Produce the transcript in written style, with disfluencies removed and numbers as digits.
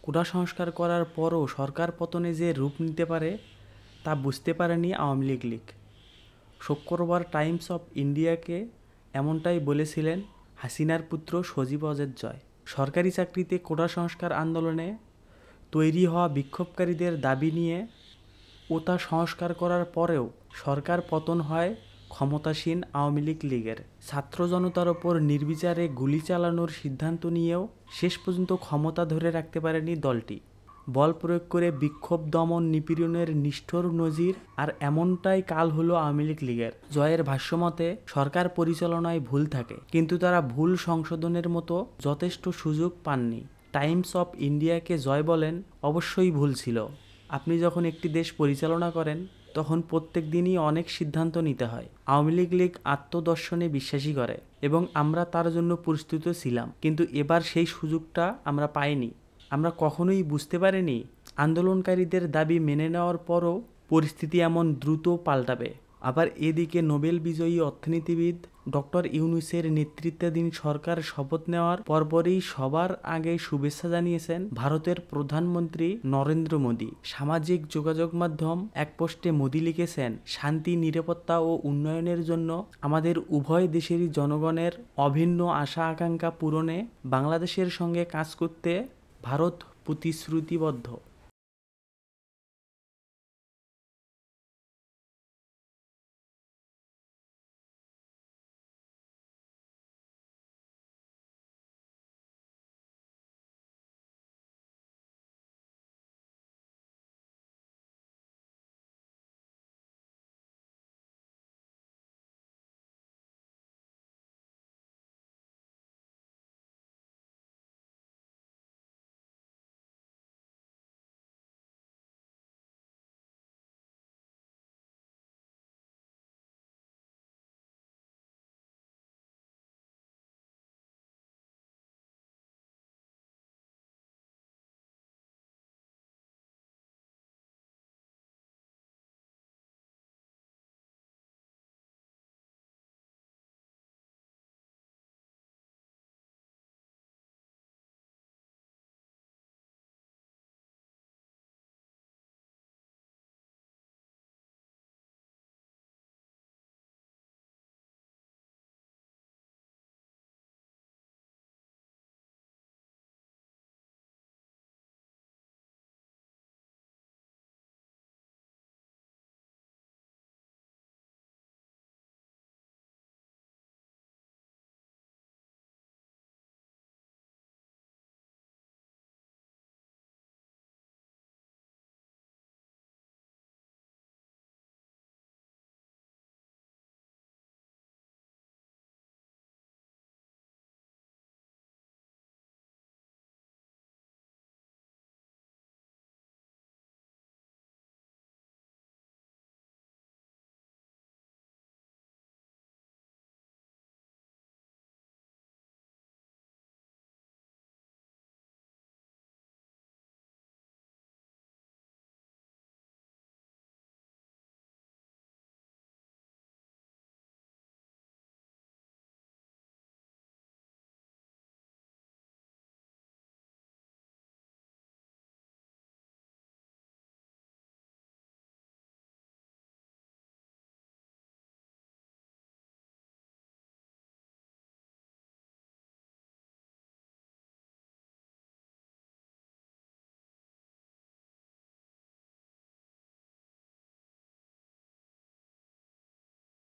কোটা সংস্কার করার পরও সরকার পতনে যে রূপ নিতে পারে তা বুঝতে পারেনি আওয়ামী লীগ। শুক্রবার টাইমস অফ ইন্ডিয়াকে এমনটাই বলেছিলেন হাসিনার পুত্র সজীব ওয়াজেদ জয়। সরকারি চাকরিতে কোটা সংস্কার আন্দোলনে তৈরি হওয়া বিক্ষোভকারীদের দাবি নিয়ে ও তা সংস্কার করার পরেও সরকার পতন হয় ক্ষমতাসীন আওয়ামী লীগের। ছাত্র জনতার ওপর নির্বিচারে গুলি চালানোর সিদ্ধান্ত নিয়েও শেষ পর্যন্ত ক্ষমতা ধরে রাখতে পারেনি দলটি। বল প্রয়োগ করে বিক্ষোভ দমন নিপীড়নের নিষ্ঠুর নজির আর এমনটাই কাল হলো আওয়ামী লীগের। জয়ের ভাষ্যমতে সরকার পরিচালনায় ভুল থাকে, কিন্তু তারা ভুল সংশোধনের মতো যথেষ্ট সুযোগ পাননি। টাইমস অফ ইন্ডিয়াকে জয় বলেন, অবশ্যই ভুল ছিল। আপনি যখন একটি দেশ পরিচালনা করেন তখন প্রত্যেক দিনই অনেক সিদ্ধান্ত নিতে হয়। আওয়ামী লীগ আত্মদর্শনে বিশ্বাসী করে এবং আমরা তার জন্য প্রস্তুত ছিলাম, কিন্তু এবার সেই সুযোগটা আমরা পাইনি। আমরা কখনোই বুঝতে পারিনি আন্দোলনকারীদের দাবি মেনে নেওয়ার পরও পরিস্থিতি এমন দ্রুত পাল্টাবে। আবার এদিকে নোবেল বিজয়ী অর্থনীতিবিদ ডক্টর ইউনূসের নেতৃত্বাধীন সরকার শপথ নেওয়ার পরপরই সবার আগে শুভেচ্ছা জানিয়েছেন ভারতের প্রধানমন্ত্রী নরেন্দ্র মোদী। সামাজিক যোগাযোগ মাধ্যম এক পোস্টে মোদী লিখেছেন, শান্তি, নিরাপত্তা ও উন্নয়নের জন্য আমাদের উভয় দেশেরই জনগণের অভিন্ন আশা আকাঙ্ক্ষা পূরণে বাংলাদেশের সঙ্গে কাজ করতে ভারত প্রতিশ্রুতিবদ্ধ।